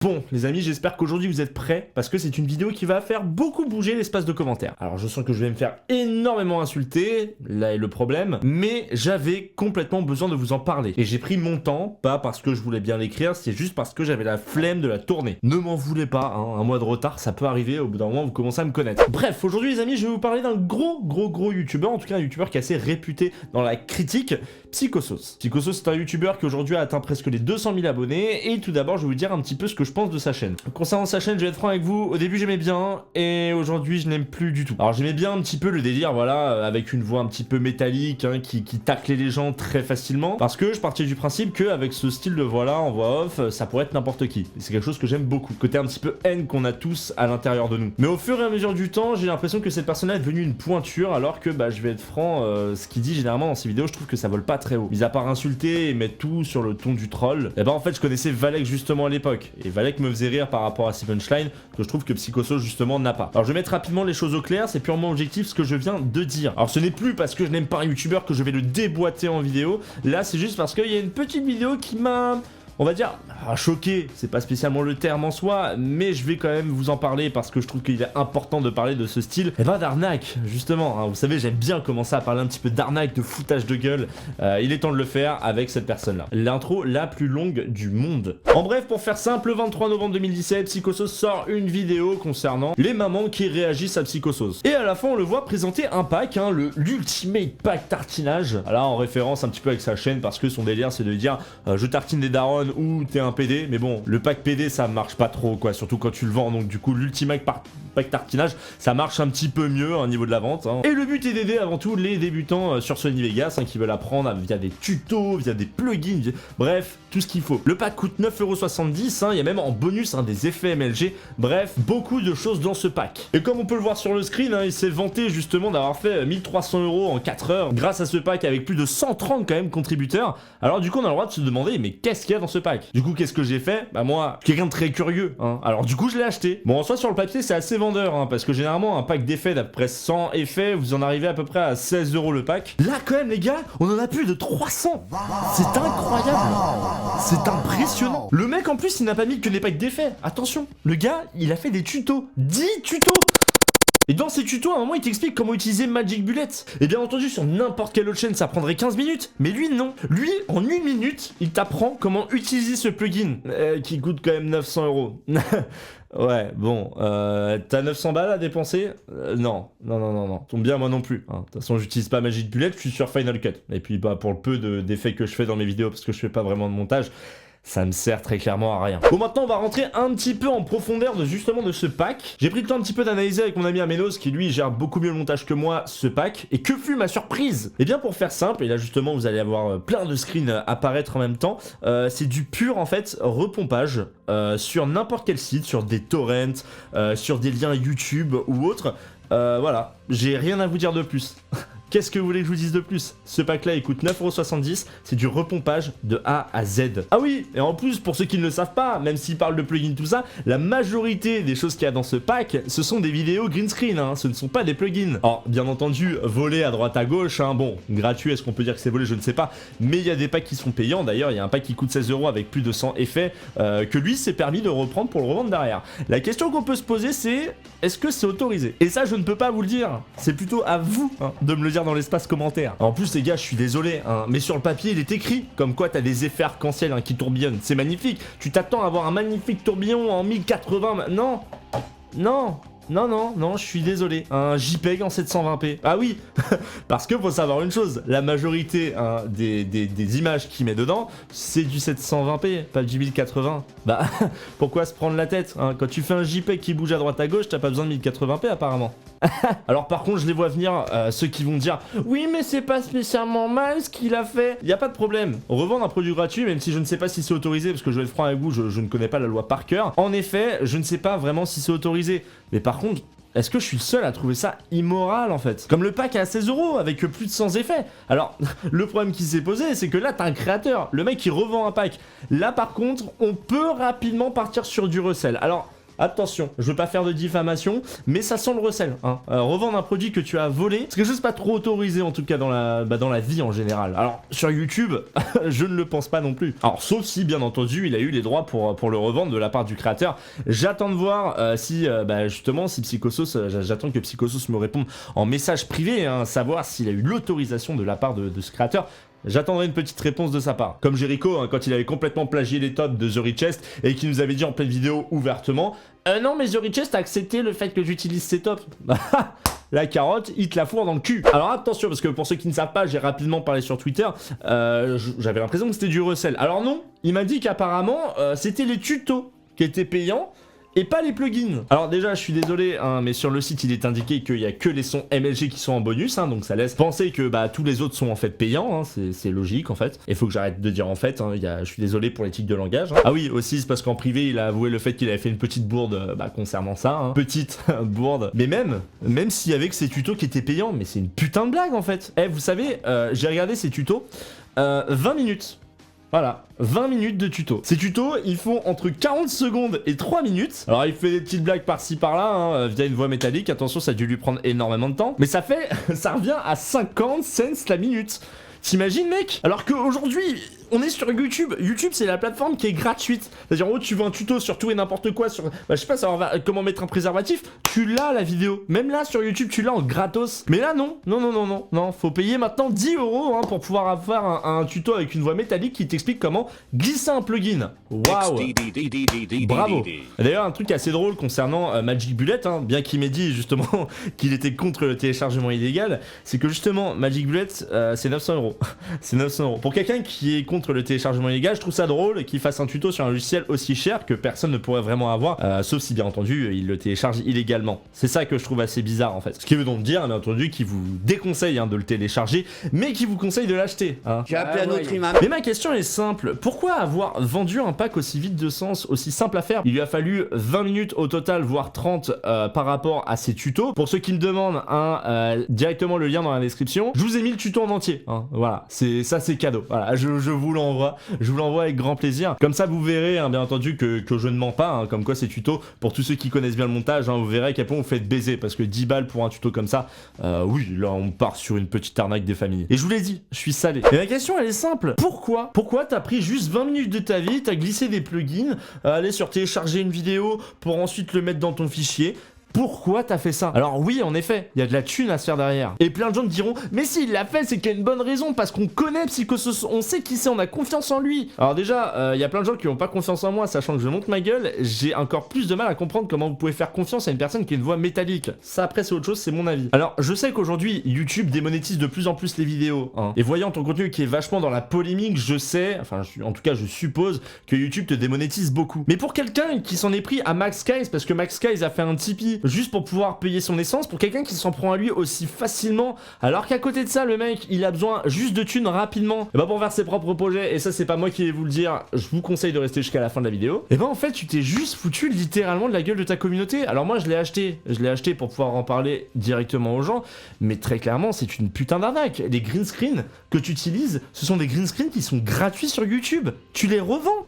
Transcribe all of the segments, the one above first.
Bon, les amis, j'espère qu'aujourd'hui vous êtes prêts, parce que c'est une vidéo qui va faire beaucoup bouger l'espace de commentaires. Alors je sens que je vais me faire énormément insulter, là est le problème, mais j'avais complètement besoin de vous en parler. Et j'ai pris mon temps, pas parce que je voulais bien l'écrire, c'est juste parce que j'avais la flemme de la tourner. Ne m'en voulez pas, hein, un mois de retard, ça peut arriver, au bout d'un moment vous commencez à me connaître. Bref, aujourd'hui les amis, je vais vous parler d'un gros youtubeur, en tout cas un youtubeur qui est assez réputé dans la critique, Psychosos. Psychosos c'est un youtubeur qui aujourd'hui a atteint presque les 200 000 abonnés, et tout d'abord je vais vous dire un petit peu ce que je pense de sa chaîne. Concernant sa chaîne, je vais être franc avec vous, au début j'aimais bien, et aujourd'hui je n'aime plus du tout. Alors j'aimais bien un petit peu le délire, voilà, avec une voix un petit peu métallique, hein, qui taclait les gens très facilement, parce que je partais du principe qu'avec ce style de voix-là, en voix off, ça pourrait être n'importe qui. Et c'est quelque chose que j'aime beaucoup, côté un petit peu haine qu'on a tous à l'intérieur de nous. Mais au fur et à mesure du temps, j'ai l'impression que cette personne-là est devenue une pointure, alors que, bah, je vais être franc, ce qu'il dit généralement dans ses vidéos, je trouve que ça vole pas très haut. Mis à part insulter et mettre tout sur le ton du troll, et bah en fait je connaissais Valek justement à l'époque, et Valek me faisait rire par rapport à ses punchlines, que je trouve que Psychosos justement n'a pas. Alors je vais mettre rapidement les choses au clair, c'est purement objectif ce que je viens de dire. Alors ce n'est plus parce que je n'aime pas un youtubeur que je vais le déboîter en vidéo, là c'est juste parce qu'il y a une petite vidéo qui m'a... on va dire, choqué, c'est pas spécialement le terme en soi, mais je vais quand même vous en parler parce que je trouve qu'il est important de parler de ce style, et ben d'arnaque, justement, hein, vous savez, j'aime bien commencer à parler un petit peu d'arnaque, de foutage de gueule, il est temps de le faire avec cette personne-là. L'intro la plus longue du monde. En bref, pour faire simple, le 23 novembre 2017, Psychosos sort une vidéo concernant les mamans qui réagissent à Psychosos. Et à la fin, on le voit présenter un pack, hein, l'Ultimate Pack Tartinage, là en référence un petit peu avec sa chaîne, parce que son délire c'est de dire je tartine des darons ou t'es un PD, mais bon, le pack PD ça marche pas trop quoi, surtout quand tu le vends, donc du coup l'Ultimate Pack Tartinage ça marche un petit peu mieux au niveau de la vente, hein. Et le but est d'aider avant tout les débutants sur Sony Vegas, hein, qui veulent apprendre via des tutos, via des plugins, bref, tout ce qu'il faut. Le pack coûte 9,70€, hein, il y a même en bonus des effets MLG, bref, beaucoup de choses dans ce pack. Et comme on peut le voir sur le screen, hein, il s'est vanté justement d'avoir fait 1300€ en 4 heures grâce à ce pack avec plus de 130 quand même contributeurs. Alors du coup on a le droit de se demander mais qu'est-ce qu'il y a dans ce pack? Du coup qu'est-ce que j'ai fait? Bah moi, quelqu'un de très curieux, hein. Alors du coup je l'ai acheté. Bon en soi sur le papier c'est assez vendeur, hein, parce que généralement un pack d'effets d'à peu près 100 effets, vous en arrivez à peu près à 16€ le pack. Là quand même les gars, on en a plus de 300. C'est incroyable. C'est impressionnant. Le mec en plus il n'a pas mis que les packs d'effets. Attention, le gars il a fait des tutos, 10 tutos. Et dans ces tutos, à un moment, il t'explique comment utiliser Magic Bullet. Et bien entendu, sur n'importe quelle autre chaîne, ça prendrait 15 minutes. Mais lui, non. Lui, en 1 minute, il t'apprend comment utiliser ce plugin. Qui coûte quand même 900€. Ouais, bon. T'as 900 balles à dépenser? Non. Tombe bien, moi non plus. Hein. De toute façon, j'utilise pas Magic Bullet, je suis sur Final Cut. Et puis, bah, pour le peu d'effets que je fais dans mes vidéos, parce que je fais pas vraiment de montage, ça me sert très clairement à rien. Bon, maintenant on va rentrer un petit peu en profondeur de justement de ce pack. J'ai pris le temps un petit peu d'analyser avec mon ami Amenos qui lui gère beaucoup mieux le montage que moi ce pack. Et que fut ma surprise? Et bien pour faire simple, et là justement vous allez avoir plein de screens apparaître en même temps, c'est du pur en fait repompage sur n'importe quel site, sur des torrents, sur des liens YouTube ou autres. Voilà, j'ai rien à vous dire de plus. Qu'est-ce que vous voulez que je vous dise de plus? Ce pack-là, il coûte 9,70€, c'est du repompage de A à Z. Ah oui, et en plus, pour ceux qui ne le savent pas, même s'ils parlent de plugins, tout ça, la majorité des choses qu'il y a dans ce pack, ce sont des vidéos green screen, hein, ce ne sont pas des plugins. Alors, bien entendu, volé à droite à gauche, hein, bon, gratuit, est-ce qu'on peut dire que c'est volé? Je ne sais pas, mais il y a des packs qui sont payants, d'ailleurs, il y a un pack qui coûte 16€ avec plus de 100 effets, que lui s'est permis de reprendre pour le revendre derrière. La question qu'on peut se poser, c'est, est-ce que c'est autorisé? Et ça, je ne peux pas vous le dire, c'est plutôt à vous, hein, de me le dire dans l'espace commentaire. En plus les gars, je suis désolé, hein, mais sur le papier il est écrit comme quoi t'as des effets arc-en-ciel, hein, qui tourbillonnent, c'est magnifique. Tu t'attends à avoir un magnifique tourbillon en 1080, non, je suis désolé. Un JPEG en 720p. Ah oui, parce que faut savoir une chose, la majorité des images qu'il met dedans, c'est du 720p, pas du 1080. Bah, pourquoi se prendre la tête, hein? Quand tu fais un JPEG qui bouge à droite à gauche, t'as pas besoin de 1080p apparemment. Alors par contre je les vois venir, ceux qui vont dire oui mais c'est pas spécialement mal ce qu'il a fait. Y a pas de problème, revendre un produit gratuit, même si je ne sais pas si c'est autorisé, parce que je vais être franc avec vous, je ne connais pas la loi par cœur. En effet, je ne sais pas vraiment si c'est autorisé, mais par contre, est-ce que je suis le seul à trouver ça immoral en fait? Comme le pack à 16€ avec plus de 100 effets. Alors, le problème qui s'est posé, c'est que là, t'as un créateur, le mec qui revend un pack. Là, par contre, on peut rapidement partir sur du recel. Alors, attention, je veux pas faire de diffamation, mais ça sent le recel, hein. Revendre un produit que tu as volé, c'est quelque chose pas trop autorisé en tout cas dans la vie en général. Alors sur YouTube, je ne le pense pas non plus. Alors sauf si bien entendu il a eu les droits pour le revendre de la part du créateur. J'attends de voir si justement si Psychosos, j'attends que Psychosos me réponde en message privé, hein, savoir s'il a eu l'autorisation de la part de ce créateur. J'attendrai une petite réponse de sa part. Comme Jericho, hein, quand il avait complètement plagié les tops de The Richest et qui nous avait dit en pleine vidéo ouvertement non mais The Richest a accepté le fait que j'utilise ces tops. La carotte, il te la fourre dans le cul. Alors attention, parce que pour ceux qui ne savent pas, j'ai rapidement parlé sur Twitter, j'avais l'impression que c'était du recel. Alors non, il m'a dit qu'apparemment, c'était les tutos qui étaient payants, et pas les plugins. Alors déjà, je suis désolé, hein, mais sur le site, il est indiqué qu'il y a que les sons MLG qui sont en bonus, hein, donc ça laisse penser que tous les autres sont en fait payants, hein, c'est logique en fait. Il faut que j'arrête de dire en fait, hein, je suis désolé pour l'éthique de langage. Hein. Ah oui, aussi, c'est parce qu'en privé, il a avoué le fait qu'il avait fait une petite bourde concernant ça. Hein. Petite bourde. Mais même s'il y avait que ces tutos qui étaient payants, mais c'est une putain de blague en fait. Vous savez, j'ai regardé ces tutos, 20 minutes. Voilà, 20 minutes de tuto. Ces tutos, ils font entre 40 secondes et 3 minutes. Alors, il fait des petites blagues par-ci par-là, hein, via une voix métallique. Attention, ça a dû lui prendre énormément de temps. Mais ça revient à 50 cents la minute. T'imagines, mec? Alors qu'aujourd'hui, on est sur YouTube. YouTube, c'est la plateforme qui est gratuite. C'est-à-dire, tu veux un tuto sur tout et n'importe quoi, sur, je sais pas, comment mettre un préservatif, tu l'as la vidéo. Même là, sur YouTube, tu l'as en gratos. Mais là, non. Non, faut payer maintenant 10 € hein, pour pouvoir avoir un tuto avec une voix métallique qui t'explique comment glisser un plugin. Waouh! Bravo! D'ailleurs, un truc assez drôle concernant Magic Bullet, hein, bien qu'il m'ait dit justement qu'il était contre le téléchargement illégal, c'est que justement, Magic Bullet, c'est 900 €. C'est 900 €. Pour quelqu'un qui est contre le téléchargement illégal, je trouve ça drôle qu'il fasse un tuto sur un logiciel aussi cher que personne ne pourrait vraiment avoir, sauf si bien entendu il le télécharge illégalement. C'est ça que je trouve assez bizarre en fait. Ce qui veut donc dire bien entendu qu'il vous déconseille de le télécharger, mais qu'il vous conseille de l'acheter. Hein. J'ai appelé un autre imam. Mais ma question est simple, pourquoi avoir vendu un pack aussi vide de sens, aussi simple à faire? Il lui a fallu 20 minutes au total, voire 30 par rapport à ces tutos. Pour ceux qui me demandent, directement le lien dans la description, je vous ai mis le tuto en entier. Hein. Voilà, c'est cadeau. Voilà, je vous l'envoie avec grand plaisir. Comme ça, vous verrez, hein, bien entendu, que je ne mens pas. Hein, comme quoi, ces tutos, pour tous ceux qui connaissent bien le montage, hein, vous verrez à quel point vous faites baiser. Parce que 10 balles pour un tuto comme ça, oui, là, on part sur une petite arnaque des familles. Et je vous l'ai dit, je suis salé. Et la question, elle est simple. Pourquoi t'as pris juste 20 minutes de ta vie, t'as glissé des plugins, aller sur télécharger une vidéo pour ensuite le mettre dans ton fichier? Pourquoi t'as fait ça? Alors oui, en effet, il y a de la thune à se faire derrière. Et plein de gens me diront, mais s'il l'a fait, c'est qu'il y a une bonne raison, parce qu'on connaît Psychosos, on sait qui c'est, on a confiance en lui. Alors déjà, il y a plein de gens qui n'ont pas confiance en moi, sachant que je monte ma gueule, j'ai encore plus de mal à comprendre comment vous pouvez faire confiance à une personne qui a une voix métallique. Ça après c'est autre chose, c'est mon avis. Alors je sais qu'aujourd'hui, YouTube démonétise de plus en plus les vidéos, hein. Et voyant ton contenu qui est vachement dans la polémique, je sais, enfin en tout cas je suppose que YouTube te démonétise beaucoup. Mais pour quelqu'un qui s'en est pris à Max Skies, parce que Max Skies a fait un Tipeee juste pour pouvoir payer son essence, pour quelqu'un qui s'en prend à lui aussi facilement, alors qu'à côté de ça, le mec, il a besoin juste de thunes rapidement, et pour faire ses propres projets, et ça c'est pas moi qui vais vous le dire, je vous conseille de rester jusqu'à la fin de la vidéo, et en fait, tu t'es juste foutu littéralement de la gueule de ta communauté. Alors moi, je l'ai acheté pour pouvoir en parler directement aux gens, mais très clairement, c'est une putain d'arnaque. Les green screens que tu utilises, ce sont des green screens qui sont gratuits sur YouTube. Tu les revends.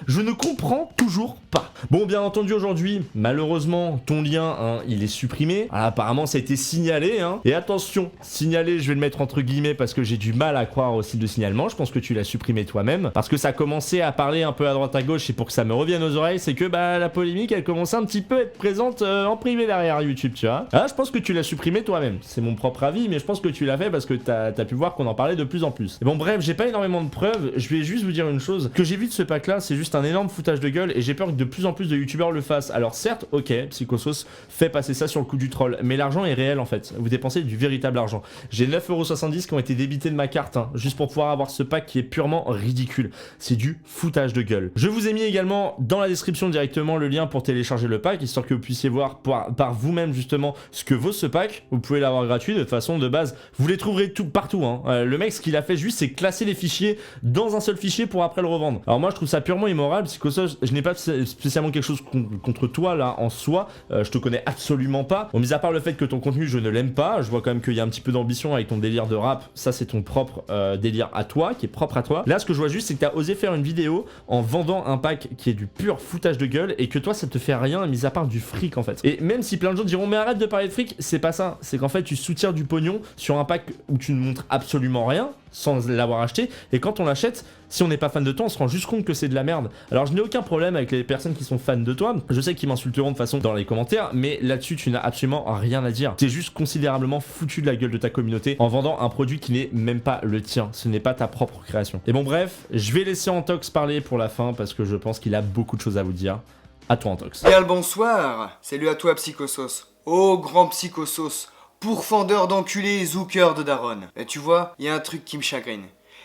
Je ne comprends toujours pas. Bon, bien entendu, aujourd'hui, malheureusement, ton lien, hein, il est supprimé. Alors, apparemment, ça a été signalé, hein. Et attention, signalé, je vais le mettre entre guillemets parce que j'ai du mal à croire au site de signalement. Je pense que tu l'as supprimé toi-même. Parce que ça a commencé à parler un peu à droite à gauche, et pour que ça me revienne aux oreilles, c'est que la polémique, elle commençait un petit peu à être présente en privé derrière YouTube, tu vois. Ah, je pense que tu l'as supprimé toi-même. C'est mon propre avis, mais je pense que tu l'as fait parce que t'as pu voir qu'on en parlait de plus en plus. Et bon, bref, j'ai pas énormément de preuves. Je vais juste vous dire une chose. Que j'ai vu de ce pack-là, c'est juste un énorme foutage de gueule, et j'ai peur que de plus en plus de youtubeurs le fassent. Alors certes, ok, Psychosos fait passer ça sur le coup du troll, mais l'argent est réel en fait. Vous dépensez du véritable argent. J'ai 9,70 € qui ont été débités de ma carte, hein, juste pour pouvoir avoir ce pack qui est purement ridicule. C'est du foutage de gueule. Je vous ai mis également dans la description directement le lien pour télécharger le pack, histoire que vous puissiez voir par vous-même justement ce que vaut ce pack. Vous pouvez l'avoir gratuit, de toute façon de base, vous les trouverez partout. Hein. Le mec, ce qu'il a fait juste, c'est classer les fichiers dans un seul fichier pour après le revendre. Alors moi, je trouve ça purement immoral. Psychosos, je n'ai pas spécialement quelque chose contre toi là en soi. je te connais absolument pas. Bon, mis à part le fait que ton contenu je ne l'aime pas, je vois quand même qu'il y a un petit peu d'ambition avec ton délire de rap, ça c'est ton propre délire à toi, qui est propre à toi. Là ce que je vois juste c'est que t'as osé faire une vidéo en vendant un pack qui est du pur foutage de gueule et que toi ça te fait rien mis à part du fric en fait. Et même si plein de gens diront mais arrête de parler de fric, c'est pas ça, c'est qu'en fait tu soutiens du pognon sur un pack où tu ne montres absolument rien sans l'avoir acheté, et quand on l'achète, si on n'est pas fan de toi, on se rend juste compte que c'est de la merde. Alors je n'ai aucun problème avec les personnes qui sont fans de toi, je sais qu'ils m'insulteront de toute façon dans les commentaires, mais là-dessus tu n'as absolument rien à dire. T'es juste considérablement foutu de la gueule de ta communauté en vendant un produit qui n'est même pas le tien, ce n'est pas ta propre création. Et bon bref, je vais laisser Antox parler pour la fin parce que je pense qu'il a beaucoup de choses à vous dire. À toi Antox. Bien le bonsoir. Salut à toi Psychosos. Oh grand Psychosos, pourfendeur d'enculés et zouker de daron. Et tu vois, il y a un truc qui me chagrine.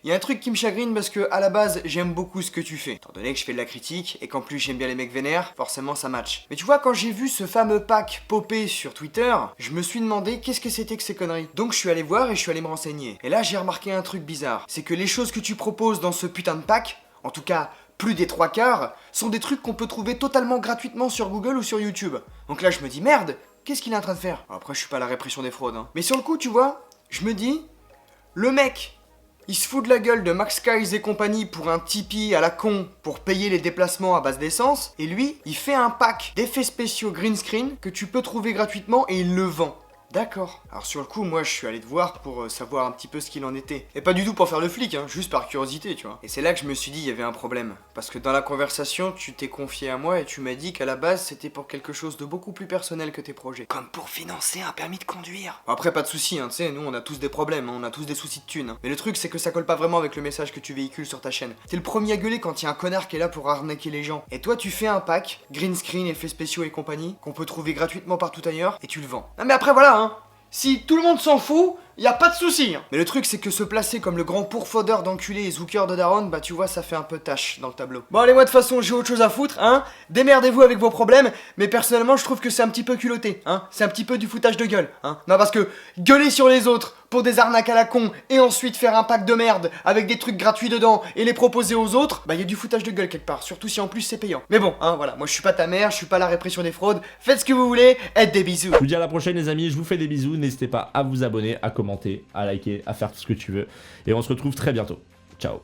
Il y a un truc qui me chagrine parce que à la base j'aime beaucoup ce que tu fais. Étant donné que je fais de la critique et qu'en plus j'aime bien les mecs vénères, forcément ça match. Mais tu vois, quand j'ai vu ce fameux pack popper sur Twitter, je me suis demandé qu'est-ce que c'était que ces conneries. Donc je suis allé voir et je suis allé me renseigner. Et là j'ai remarqué un truc bizarre. C'est que les choses que tu proposes dans ce putain de pack, en tout cas plus des 3/4, sont des trucs qu'on peut trouver totalement gratuitement sur Google ou sur YouTube. Donc là je me dis merde, qu'est-ce qu'il est en train de faire? Après je suis pas à la répression des fraudes hein. Mais sur le coup tu vois, je me dis, le mec il se fout de la gueule de Max Skies et compagnie pour un Tipeee à la con pour payer les déplacements à base d'essence, et lui, il fait un pack d'effets spéciaux green screen que tu peux trouver gratuitement et il le vend. D'accord. Alors sur le coup, moi je suis allé te voir pour savoir un petit peu ce qu'il en était. Et pas du tout pour faire le flic, hein, juste par curiosité, tu vois. Et c'est là que je me suis dit il y avait un problème. Parce que dans la conversation, tu t'es confié à moi et tu m'as dit qu'à la base c'était pour quelque chose de beaucoup plus personnel que tes projets. Comme pour financer un permis de conduire. Après pas de soucis, hein, tu sais, nous on a tous des problèmes, hein, on a tous des soucis de thunes. Hein. Mais le truc c'est que ça colle pas vraiment avec le message que tu véhicules sur ta chaîne. T'es le premier à gueuler quand il y a un connard qui est là pour arnaquer les gens. Et toi tu fais un pack, green screen, effets spéciaux et compagnie, qu'on peut trouver gratuitement partout ailleurs, et tu le vends. Non mais après voilà hein. Si tout le monde s'en fout, y a pas de souci. Hein. Mais le truc c'est que se placer comme le grand pourfendeur d'enculés et zouker de daron, bah tu vois ça fait un peu tâche dans le tableau. Bon allez moi de toute façon j'ai autre chose à foutre, hein. Démerdez-vous avec vos problèmes, mais personnellement je trouve que c'est un petit peu culotté, hein. C'est un petit peu du foutage de gueule, hein. Non parce que gueuler sur les autres pour des arnaques à la con et ensuite faire un pack de merde avec des trucs gratuits dedans et les proposer aux autres, bah y a du foutage de gueule quelque part, surtout si en plus c'est payant. Mais bon, hein voilà, moi je suis pas ta mère, je suis pas la répression des fraudes, faites ce que vous voulez, êtes des bisous. Je vous dis à la prochaine les amis, je vous fais des bisous, n'hésitez pas à vous abonner, à commenter, à liker, à faire tout ce que tu veux. Et on se retrouve très bientôt. Ciao.